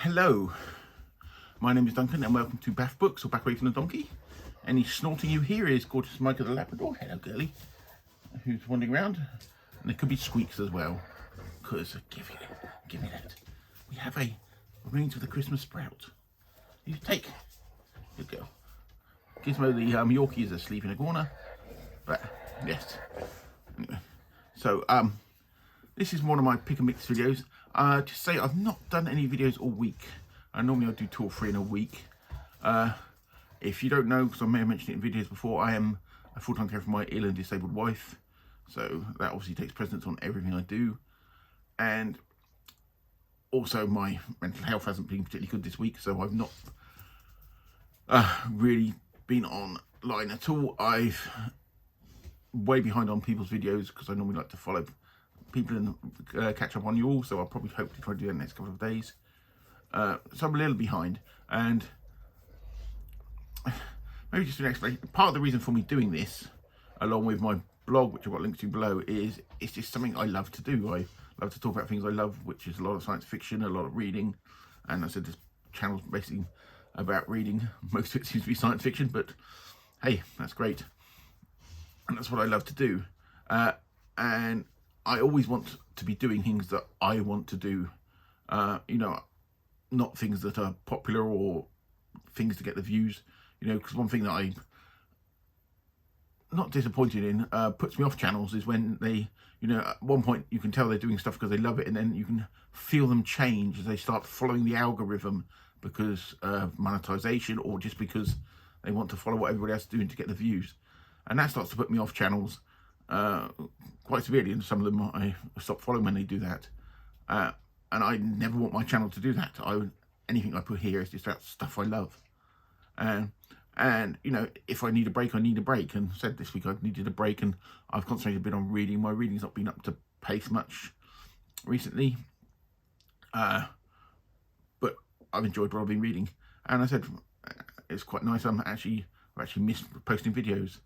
Hello, my name is Duncan and welcome to Bath Books or Back Away from the Donkey. Any snorting you hear is gorgeous Micah the Labrador, hello girlie, who's wandering around. And there could be squeaks as well, because give me that. We have a Rings of the Christmas Sprout. You take, good girl. Gizmo the Yorkie is asleep in a corner, but yes. Anyway, so this is one of my pick and mix videos. Just say I've not done any videos all week. Normally I do 2 or 3 in a week. If you don't know, because I may have mentioned it in videos before, I am a full-time carer for my ill and disabled wife. So that obviously takes precedence on everything I do. And also my mental health hasn't been particularly good this week, so I've not really been online at all. I've way behind on people's videos because I normally like to follow people and catch up on you all, so I'll probably hope to try to do that in the next couple of days. So I'm a little behind, and maybe just an explanation. Part of the reason for me doing this, along with my blog, which I've got linked to below, is it's just something I love to do. I love to talk about things I love, which is a lot of science fiction, a lot of reading, and I said this channel's basically about reading. Most of it seems to be science fiction, but hey, that's great, and that's what I love to do. And I always want to be doing things that I want to do, you know, not things that are popular or things to get the views, you know, because one thing that I'm not disappointed in, puts me off channels, is when they, you know, at one point you can tell they're doing stuff because they love it, and then you can feel them change as they start following the algorithm because of monetization, or just because they want to follow what everybody else is doing to get the views. And that starts to put me off channels quite severely, and some of them I stop following when they do that. And I never want my channel to do that. Anything I put here is just that stuff I love. And you know, if I need a break, I need a break. And said this week I needed a break, and I've concentrated a bit on reading. My reading's not been up to pace much recently, but I've enjoyed what I've been reading. And I said it's quite nice. I've actually missed posting videos.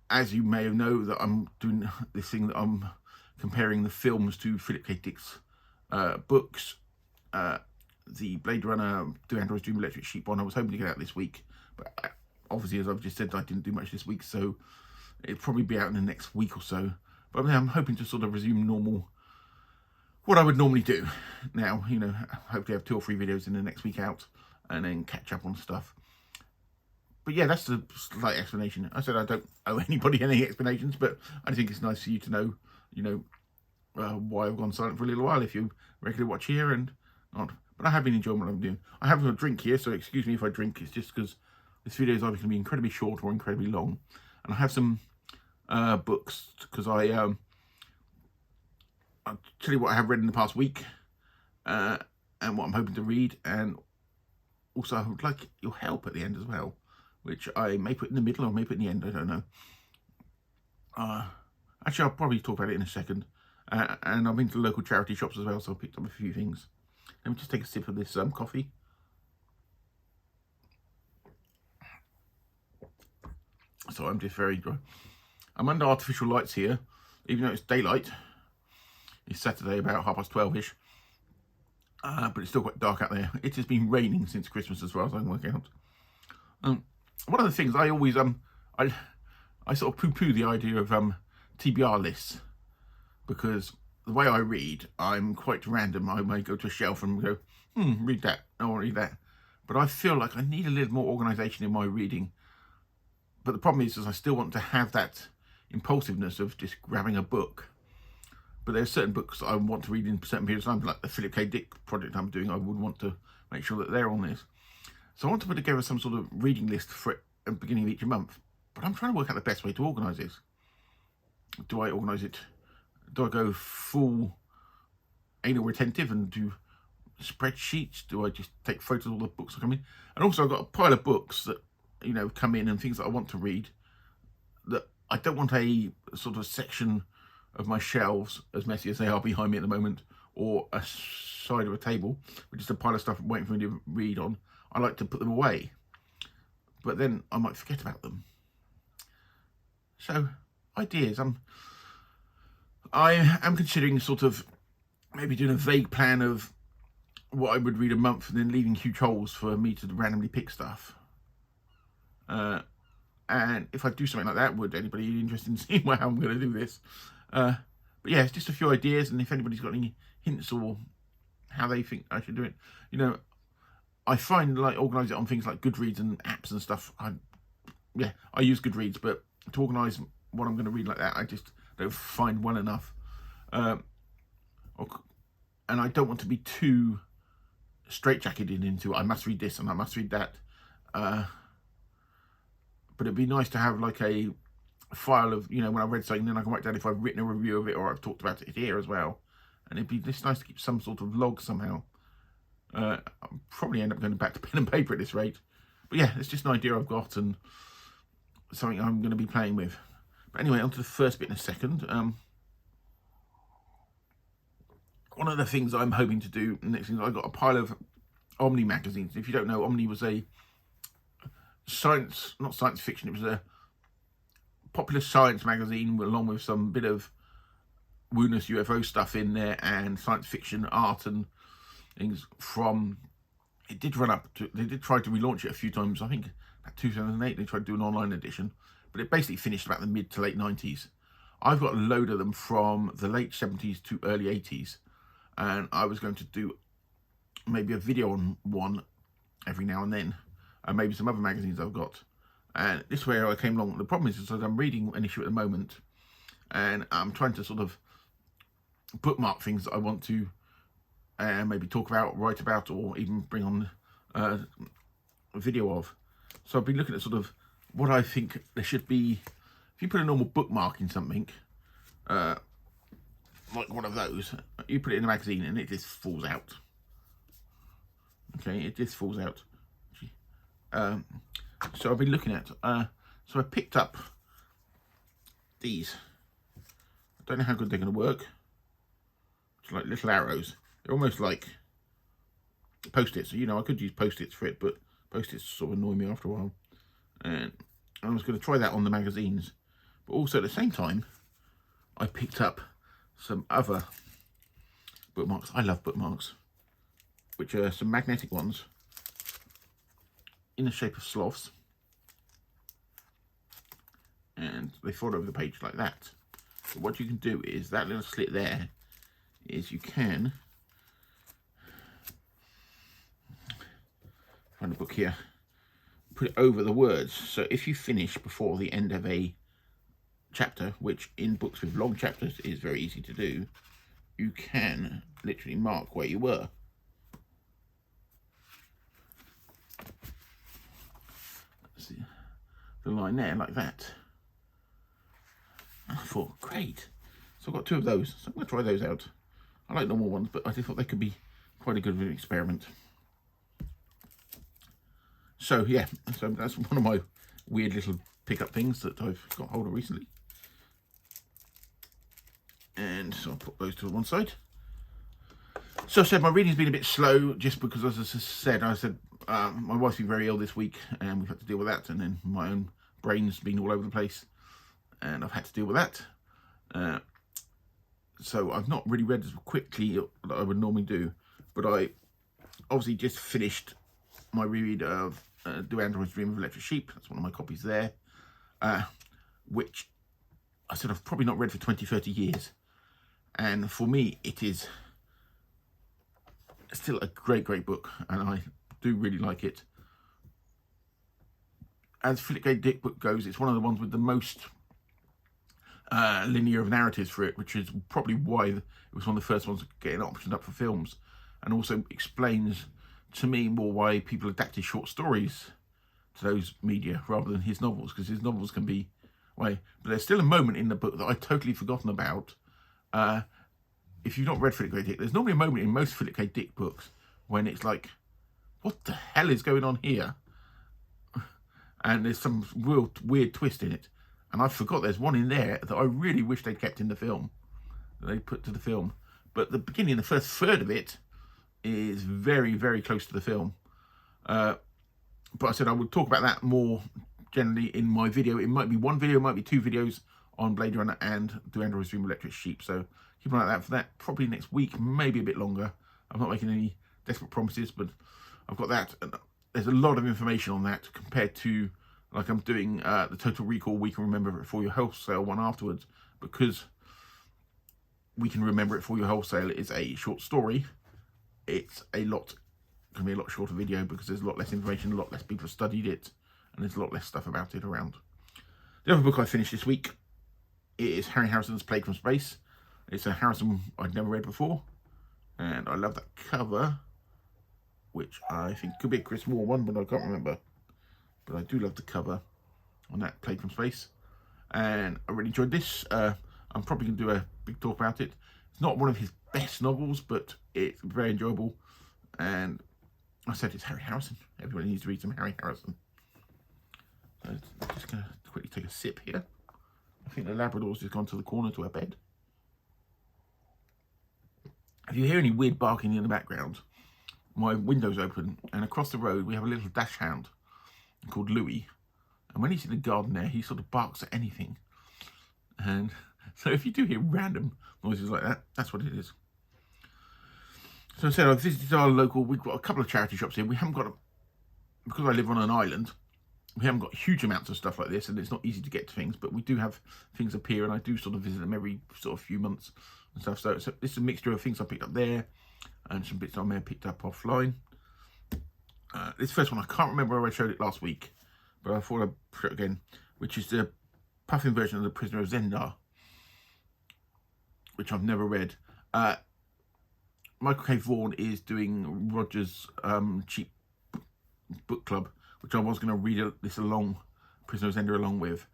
As you may know, that I'm doing this thing that I'm comparing the films to Philip K. Dick's books. The Blade Runner, Do Androids Dream Electric Sheep one, I was hoping to get out this week, but obviously, as I've just said, I didn't do much this week, so it'll probably be out in the next week or so. But I'm hoping to sort of resume normal, what I would normally do now, you know, hopefully have 2 or 3 videos in the next week out, and then catch up on stuff. But yeah, that's the slight explanation. I said I don't owe anybody any explanations, but I think it's nice for you to know, you know, why I've gone silent for a little while if you regularly watch here and not. But I have been enjoying what I'm doing. I have a drink here, so excuse me if I drink. It's just because this video is either going to be incredibly short or incredibly long. And I have some books, because I'll tell you what I have read in the past week, and what I'm hoping to read. And also I would like your help at the end as well, which I may put in the middle or may put in the end, I don't know. Actually, I'll probably talk about it in a second. And I've been to the local charity shops as well, so I picked up a few things. Let me just take a sip of this coffee. So I'm just very dry. I'm under artificial lights here, even though it's daylight. It's Saturday about 12:30ish. But it's still quite dark out there. It has been raining since Christmas, as far as I can work out. One of the things I always I sort of poo-poo the idea of TBR lists, because the way I read, I'm quite random. I may go to a shelf and go, read that, I want to read that. But I feel like I need a little more organisation in my reading. But the problem is I still want to have that impulsiveness of just grabbing a book. But there are certain books I want to read in certain periods of time, like the Philip K. Dick project I'm doing. I would want to make sure that they're on this. So I want to put together some sort of reading list for it at the beginning of each month. But I'm trying to work out the best way to organise this. Do I organise it? Do I go full anal retentive and do spreadsheets? Do I just take photos of all the books that come in? And also I've got a pile of books that, you know, come in, and things that I want to read, that I don't want a sort of section of my shelves, as messy as they are behind me at the moment, or a side of a table with just a pile of stuff waiting for me to read on. I like to put them away, but then I might forget about them. So, ideas. I am considering sort of maybe doing a vague plan of what I would read a month and then leaving huge holes for me to randomly pick stuff. And if I do something like that, would anybody be interested in seeing how I'm going to do this? But yeah, it's just a few ideas, and if anybody's got any hints or how they think I should do it, you know, I find like organise it on things like Goodreads and apps and stuff. I use Goodreads, but to organise what I'm going to read like that, I just don't find well enough. And I don't want to be too straitjacketed into I must read this and I must read that. But it'd be nice to have like a file of, you know, when I've read something, then I can write down if I've written a review of it or I've talked about it here as well. And it'd be just nice to keep some sort of log somehow. I'll probably end up going back to pen and paper at this rate. But yeah, it's just an idea I've got and something I'm going to be playing with. But anyway, on to the first bit in a second. One of the things I'm hoping to do next thing, I got a pile of Omni magazines. If you don't know, Omni was a not science fiction, it was a popular science magazine along with some bit of Wooness UFO stuff in there and science fiction art and things from, it did run up to, they did try to relaunch it a few times. I think about 2008 they tried to do an online edition, but it basically finished about the mid to late 90s. I've got a load of them from the late 70s to early 80s, and I was going to do maybe a video on one every now and then, and maybe some other magazines I've got. And this way I came along. The problem is that I'm reading an issue at the moment, and I'm trying to sort of bookmark things that I want to maybe talk about, write about, or even bring on a video of. So I've been looking at sort of what I think there should be. If you put a normal bookmark in something, like one of those, you put it in a magazine and it just falls out. Okay, it just falls out. So I've been looking at, so I picked up these. I don't know how good they're going to work. It's like little arrows. They're almost like Post-its. So, you know, I could use Post-its for it, but Post-its sort of annoy me after a while. And I was going to try that on the magazines. But also at the same time, I picked up some other bookmarks. I love bookmarks, which are some magnetic ones in the shape of sloths. And they fold over the page like that. But what you can do is, that little slit there, is you can find a book here, put it over the words. So if you finish before the end of a chapter, which in books with long chapters is very easy to do, you can literally mark where you were. See the line there, like that. I thought, great. So I've got two of those, so I'm going to try those out. I like normal ones, but I just thought they could be quite a good experiment. So yeah, so that's one of my weird little pickup things that I've got hold of recently. And so I'll put those to one side. So I said my reading's been a bit slow, just because, as I said, my wife's been very ill this week, and we've had to deal with that, and then my own brain's been all over the place, and I've had to deal with that. So I've not really read as quickly that I would normally do, but I obviously just finished my reread of Do Androids Dream of Electric Sheep. That's one of my copies there, which I said I've probably not read for 20-30 years. And for me, it is still a great book, and I do really like it. As Philip K. Dick book goes, it's one of the ones with the most linear of narratives for it, which is probably why it was one of the first ones getting optioned up for films, and also explains to me more why people adapted short stories to those media rather than his novels, because his novels can be way. But there's still a moment in the book that I've totally forgotten about. If you've not read Philip K. Dick, there's normally a moment in most Philip K. Dick books when it's like, what the hell is going on here? And there's some real weird twist in it. And I forgot there's one in there that I really wish they'd kept in the film, that they put to the film. But the beginning, the first third of it, is very close to the film. But I said I would talk about that more generally in my video. It might be one video, it might be two videos on Blade Runner and Do Androids Dream of Electric Sheep. So keep an eye out for that. Probably next week, maybe a bit longer. I'm not making any Desperate Promises, but I've got that, and there's a lot of information on that compared to, like, I'm doing the Total Recall We Can Remember It For Your Wholesale one afterwards, because We Can Remember It For Your Wholesale is a short story. It's can be a lot shorter video because there's a lot less information, a lot less people have studied it, and there's a lot less stuff about it around. The other book I finished this week is Harry Harrison's Plague from Space. It's a Harrison I'd never read before, and I love that cover, which I think could be a Chris Moore one, but I can't remember. But I do love the cover on that Plague from Space, and I really enjoyed this. I'm probably going to do a big talk about it. It's not one of his best novels, but it's very enjoyable, and I said it's Harry Harrison. Everybody needs to read some Harry Harrison. So I'm just going to quickly take a sip here. I think the Labrador's just gone to the corner to her bed. If you hear any weird barking in the background, my window's open, and across the road we have a little dachshund called Louis. And when he's in the garden there, he sort of barks at anything. And so if you do hear random noises like that, that's what it is. So I said, I've visited our local, we've got a couple of charity shops here. We haven't got, because I live on an island, we haven't got huge amounts of stuff like this, and it's not easy to get to things, but we do have things appear, and I do sort of visit them every sort of few months and stuff. So this is a mixture of things I picked up there and some bits I may have picked up offline. This first one, I can't remember where I showed it last week, but I thought I'd show it again, which is the Puffin version of The Prisoner of Zendar, which I've never read. Michael K. Vaughan is doing Roger's cheap book club, which I was going to read this along, Prisoner of Zendar along with.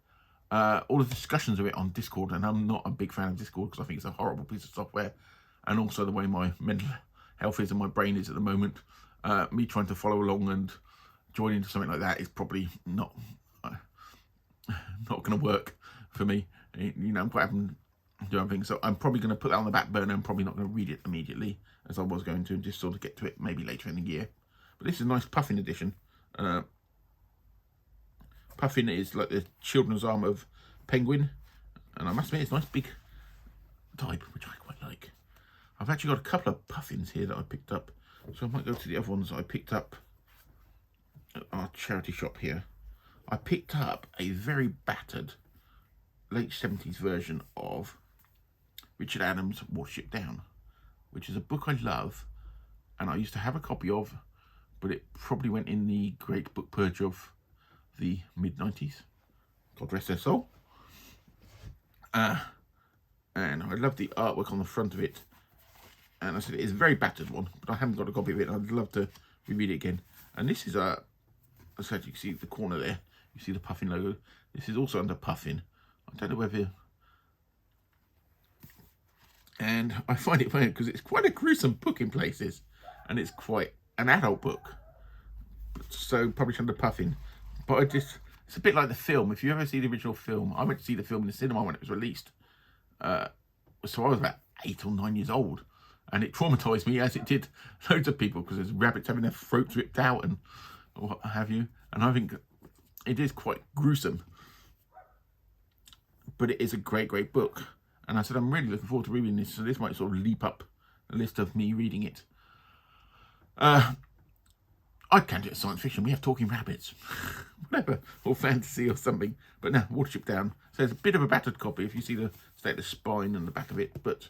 All the discussions of it on Discord, and I'm not a big fan of Discord because I think it's a horrible piece of software, and also the way my mental health is and my brain is at the moment. Me trying to follow along and join into something like that is probably not going to work for me. You know, I'm quite having to do other things, so I'm probably going to put that on the back burner and probably not going to read it immediately, as I was going to, and just sort of get to it maybe later in the year. But this is a nice Puffin edition. Puffin is like the children's arm of Penguin, and I must admit it's a nice big type, which I quite like. I've actually got a couple of Puffins here that I picked up, so I might go to the other ones that I picked up at our charity shop here. I picked up a very battered late 70s version of Richard Adams' Watership Down, which is a book I love, and I used to have a copy of, but it probably went in the great book purge of the mid-90s. God rest their soul. And I love the artwork on the front of it. And I said it is a very battered one, but I haven't got a copy of it. I'd love to reread it again. And this is I said, you can see the corner there. You see the Puffin logo. This is also under Puffin. I don't know whether... And I find it funny because it's quite a gruesome book in places. And it's quite an adult book. So published under Puffin. But it's a bit like the film. If you ever see the original film, I went to see the film in the cinema when it was released. So I was about 8 or 9 years old. And it traumatised me, as it did loads of people, because there's rabbits having their throats ripped out and what have you. And I think it is quite gruesome. But it is a great, great book. And I said, I'm really looking forward to reading this. So this might sort of leap up the list of me reading it. I can't do it science fiction. We have talking rabbits. Whatever. Or fantasy or something. But no, Watership Down. So it's a bit of a battered copy if you see the state of the spine and the back of it. But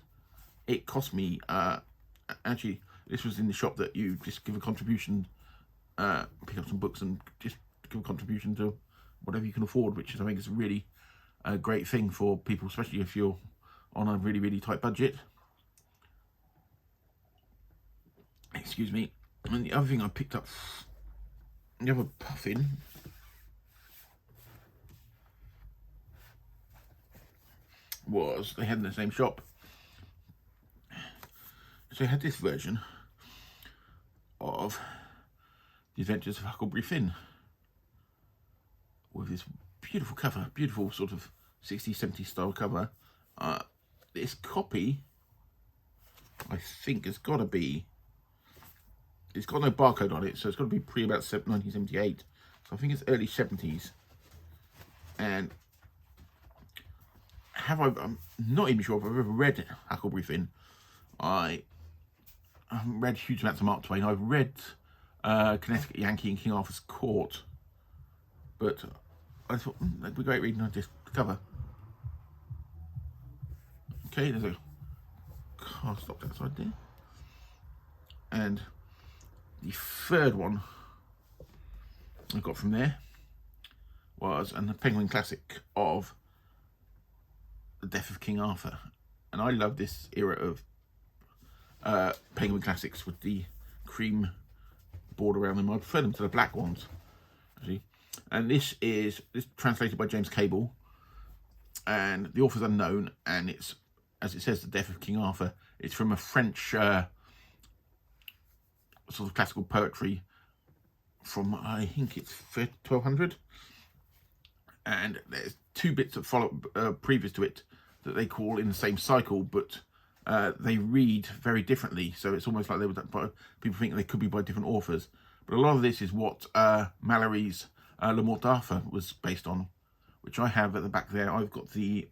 it cost me... actually, this was in the shop that you just give a contribution, pick up some books and just give a contribution to whatever you can afford, which is, I think, is a really great thing for people, especially if you're on a really, really tight budget. Excuse me. And the other thing I picked up, the other Puffin, was they had in the same shop. So they had this version of The Adventures of Huckleberry Finn with this beautiful cover, beautiful sort of 60s, 70s style cover. This copy, I think, has got to be, it's got no barcode on it, so it's got to be pre about 1978. So I think it's early 70s. And I'm not even sure if I've ever read Huckleberry Finn. I haven't read huge amounts of Mark Twain. I've read Connecticut Yankee and King Arthur's Court, but I thought that'd be great reading on just the cover. Okay, there's a car stopped outside there. And the third one I got from there was the Penguin Classic of The Death of King Arthur. And I love this era of Penguin Classics with the cream border around them. I prefer them to the black ones, actually. And this is translated by James Cable, and the author's unknown, and it's, as it says, The Death of King Arthur. It's from a French sort of classical poetry from, I think it's 1200, and there's two bits that follow previous to it that they call in the same cycle, but they read very differently. So it's almost like they were, people think they could be by different authors. But a lot of this is what Malory's Le Morte d'Arthur was based on, which I have at the back there. I've got the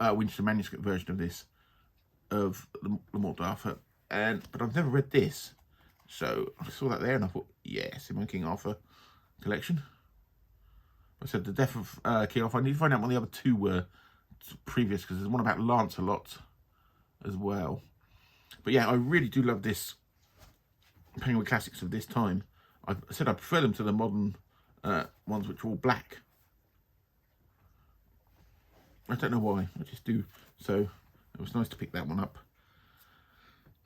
Winchester manuscript version of this, of Le Morte d'Arthur, but I've never read this. So I saw that there and I thought, yes, in my King Arthur collection. I said The Death of King Arthur. I need to find out what the other two were previous, because there's one about Lancelot as well. But yeah, I really do love this Penguin Classics of this time. I said I prefer them to the modern ones, which are all black. I don't know why, I just do. So it was nice to pick that one up.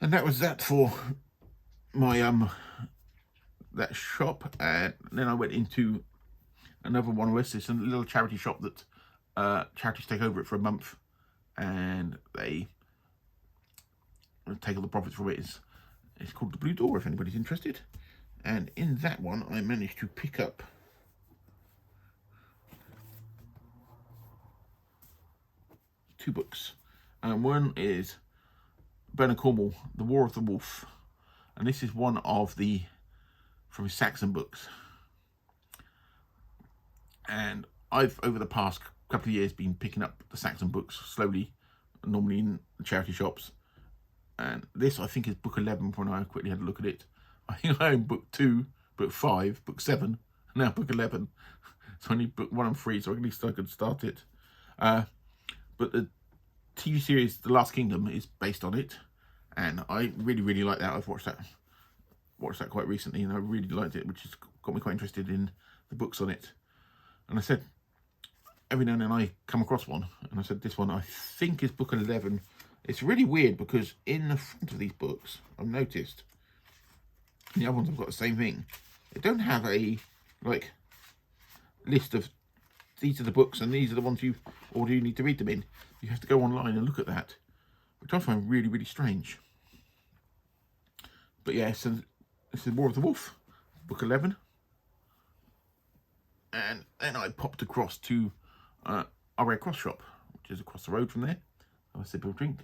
And that was that for my that shop. And then I went into another one of this. It's a little charity shop that charities take over it for a month, and they take all the profits from it. It's called the Blue Door, if anybody's interested. And in that one, I managed to pick up two books. One is Bernard Cornwell, The War of the Wolf, and this is one of the from his Saxon books. And I've, over the past couple of years, been picking up the Saxon books slowly, normally in the charity shops. And this, I think, is book 11 when I quickly had a look at it. I think I own book 2, book 5, book 7, and now book 11. So I need book 1 and 3, so at least I could start it. But the TV series The Last Kingdom is based on it, and I really, really like that. I've watched that quite recently, and I really liked it, which has got me quite interested in the books on it. And I said, every now and then I come across one, and I said this one I think is book 11. It's really weird because in the front of these books, I've noticed, the other ones have got the same thing. They don't have a list of these are the books and these are the ones you need to read them in. You have to go online and look at that, which I find really, really strange. But yeah, so this is War of the Wolf, book 11. And then I popped across to our Red Cross shop, which is across the road from there. Have a sip of a drink.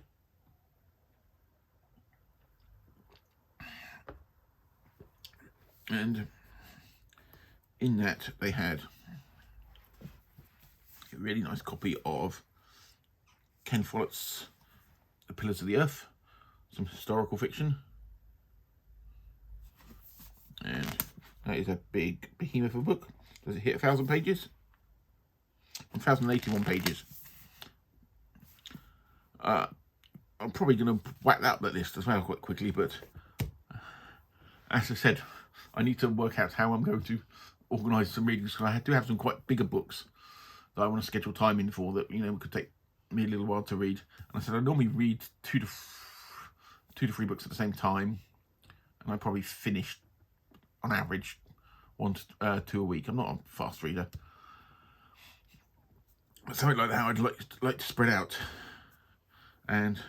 And in that they had a really nice copy of Ken Follett's The Pillars of the Earth, some historical fiction. And that is a big behemoth of a book. Does it hit 1,000 pages? 1,081 pages. I'm probably going to whack that up that list as well quite quickly, but as I said, I need to work out how I'm going to organise some readings, because I do have some quite bigger books that I want to schedule time in for that, could take me a little while to read. And I said I normally read two to three books at the same time, and I probably finish on average 1 to 2 a week. I'm not a fast reader, but something like that I'd like to spread out. And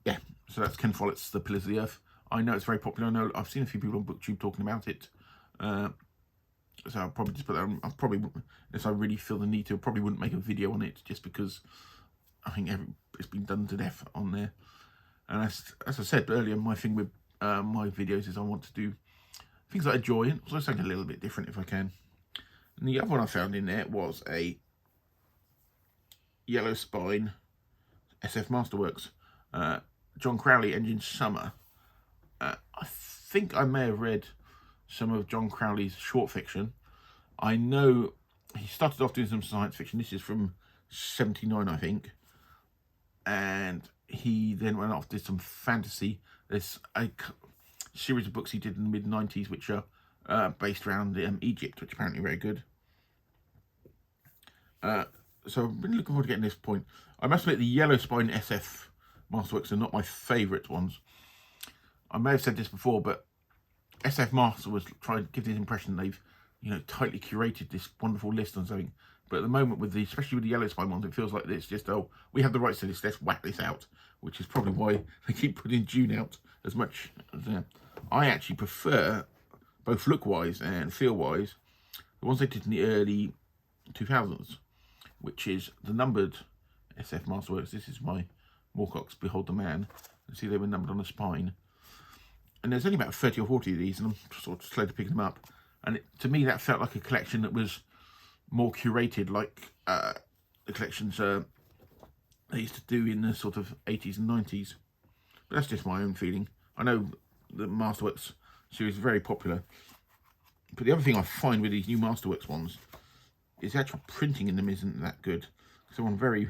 yeah, so that's Ken Follett's The Pillars of the Earth. I know it's very popular. I know I've seen a few people on BookTube talking about it. So I'll probably just put that on. I probably, if I really feel the need to, I probably wouldn't make a video on it, just because I think it's been done to death on there. And as I said earlier, my thing with my videos is I want to do things that I enjoy, and also something a little bit different if I can. And the other one I found in there was a Yellow Spine SF Masterworks. John Crowley, Engine Summer. I think I may have read some of John Crowley's short fiction. I know he started off doing some science fiction. This is from 79, I think. And he then went off, did some fantasy. There's a series of books he did in the mid-90s, which are based around Egypt, which apparently are very good. So I've been looking forward to getting this point. I must admit, the Yellow Spine SF Masterworks are not my favourite ones. I may have said this before, but SF Master was trying to give the impression they've, tightly curated this wonderful list on something. But at the moment, especially with the Yellow Spine ones, it feels like it's just, oh, we have the rights to this, let's whack this out, which is probably why they keep putting Dune out as much as I actually prefer, both look-wise and feel-wise, the ones they did in the early 2000s, which is the numbered SF Masterworks. This is my Moorcock's Behold the Man. You see they were numbered on the spine. And there's only about 30 or 40 of these, and I'm sort of slow to pick them up. And to me, that felt like a collection that was more curated, like the collections they used to do in the sort of 80s and 90s. But that's just my own feeling. I know the Masterworks series is very popular. But the other thing I find with these new Masterworks ones is the actual printing in them isn't that good. So I'm very...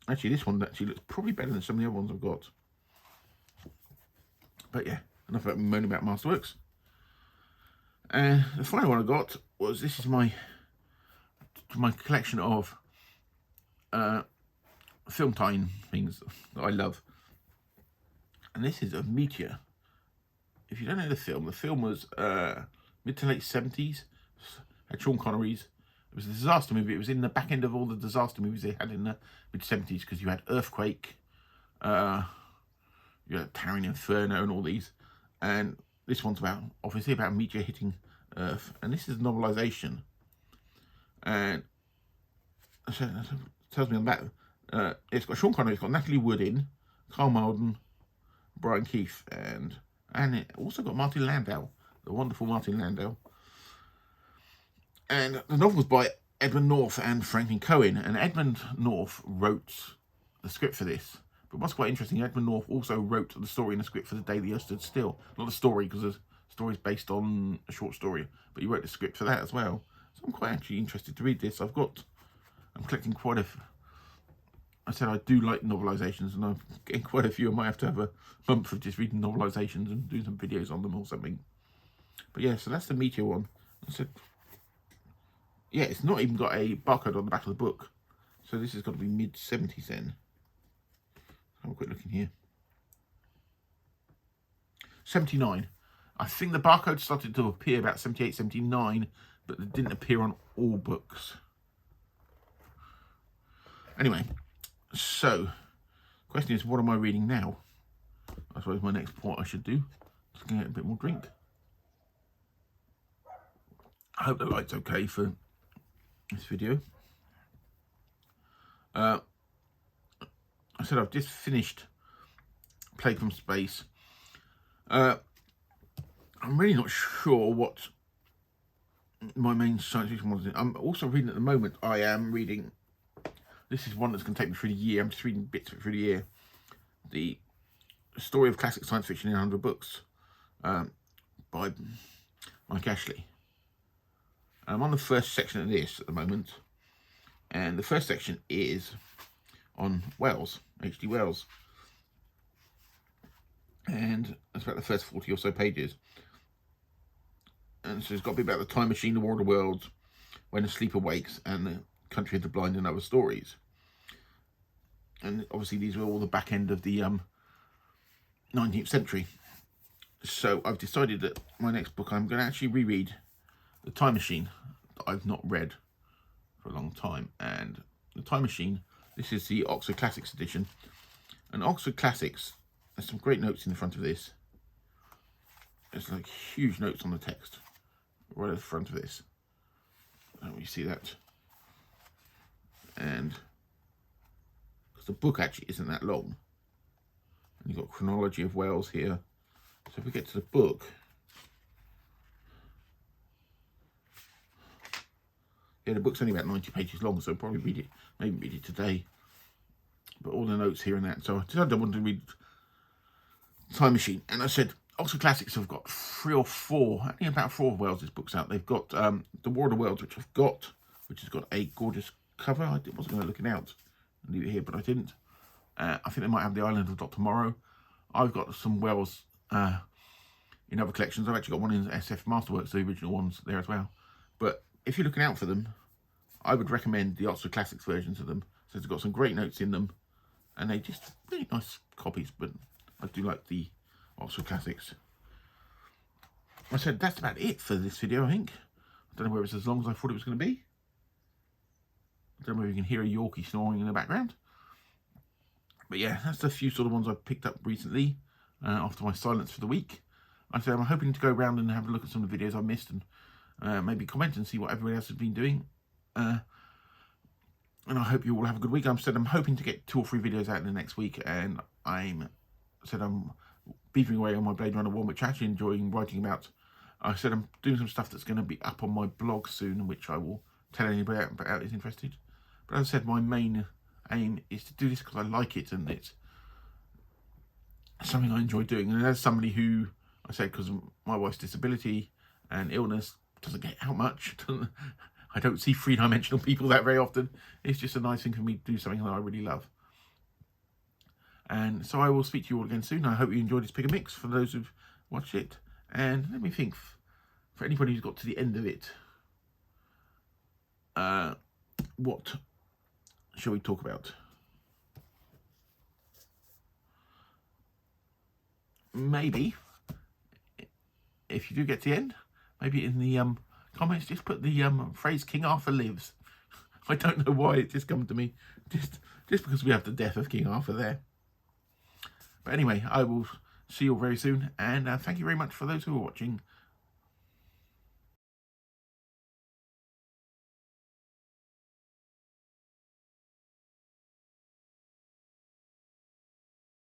Actually, this one actually looks probably better than some of the other ones I've got. But yeah, enough about moaning about Masterworks. The final one I got was, this is my collection of film tie-in things that I love. And this is a Meteor. If you don't know the film was mid to late 70s. Had Sean Connery's. It was a disaster movie. It was in the back end of all the disaster movies they had in the mid 70s, because you had Earthquake, you had Towering Inferno, and all these. And this one's obviously about a meteor hitting Earth, and this is a novelisation. And so it tells me on that it's got Sean Connery, it's got Natalie Wood in, Carl Malden, Brian Keith, and it also got Martin Landau, the wonderful Martin Landau. And the novel was by Edmund North and Franklin Cohen. And Edmund North wrote the script for this. But what's quite interesting, Edmund North also wrote the story and the script for The Day the Earth Stood Still. Not the story, because the story is based on a short story. But he wrote the script for that as well. So I'm quite actually interested to read this. I'm collecting quite I said I do like novelisations, and I'm getting quite a few. I might have to have a month of just reading novelisations and do some videos on them or something. But yeah, so that's the Meteor one. I said... Yeah, it's not even got a barcode on the back of the book. So this has got to be mid-70s then. Have a quick look in here. 79. I think the barcode started to appear about 78, 79, but it didn't appear on all books. Anyway, so, the question is, what am I reading now? I suppose my next point I should do. Just going to get a bit more drink. I hope the light's okay for this video. I said I've just finished Plague from Space. I'm really not sure what my main science fiction was. I'm also reading at the moment. I am reading. This is one that's going to take me through the year. I'm just reading bits of it through the year. The Story of Classic Science Fiction in 100 Books by Mike Ashley. I'm on the first section of this at the moment, and the first section is on Wells, H.G. Wells, and that's about the first 40 or so pages. And so it's got to be about the time machine, the War of the Worlds, When the Sleeper Wakes, and the Country of the Blind and Other Stories. And obviously these were all the back end of the 19th century. So I've decided that my next book, I'm going to actually reread The Time Machine, that I've not read for a long time. And The Time Machine, this is the Oxford Classics edition. And Oxford Classics, there's some great notes in the front of this. There's like huge notes on the text right at the front of this. You see that? And because the book actually isn't that long. And you've got chronology of Wales here. So if we get to the book, yeah, the book's only about 90 pages long, so I'll probably read it, maybe read it today. but all the notes here and that. So I decided I wanted to read Time Machine, and I said Oxford Classics have got 3 or 4, only about 4 of Wells' books out. They've got The War of the Worlds, which I've got, which has got a gorgeous cover. I wasn't going to look it out and leave it here, but I didn't. I think they might have The Island of Dr. Moreau. I've got some Wells in other collections. I've actually got one in SF Masterworks, the original ones there as well. But if you're looking out for them, I would recommend the Oxford Classics versions of them. So it's got some great notes in them, and they're just really nice copies, but I do like the Oxford Classics. I said that's about it for this video, I think. I don't know whether it's as long as I thought it was going to be. I don't know whether you can hear a Yorkie snoring in the background. But yeah, that's the few sort of ones I've picked up recently after my silence for the week. Like I said, I'm hoping to go around and have a look at some of the videos I missed and maybe comment and see what everybody else has been doing. And I hope you all have a good week. I'm hoping to get 2 or 3 videos out in the next week, and I'm beavering away on my Blade Runner 1, which I'm actually enjoying writing about. I said I'm doing some stuff that's going to be up on my blog soon, which I will tell anybody about who's interested. But as I said, my main aim is to do this because I like it, and it's something I enjoy doing. And as somebody who, I said, because of my wife's disability and illness, doesn't get out much. I don't see 3-dimensional people that very often. It's just a nice thing for me to do something that I really love. And so I will speak to you all again soon. I hope you enjoyed this pick and mix for those who've watched it. And let me think, for anybody who's got to the end of it, what shall we talk about? Maybe, if you do get to the end, maybe in the comments, just put the phrase King Arthur lives. I don't know why it just comes to me, just because we have the death of King Arthur there. But anyway, I will see you all very soon, and thank you very much for those who are watching.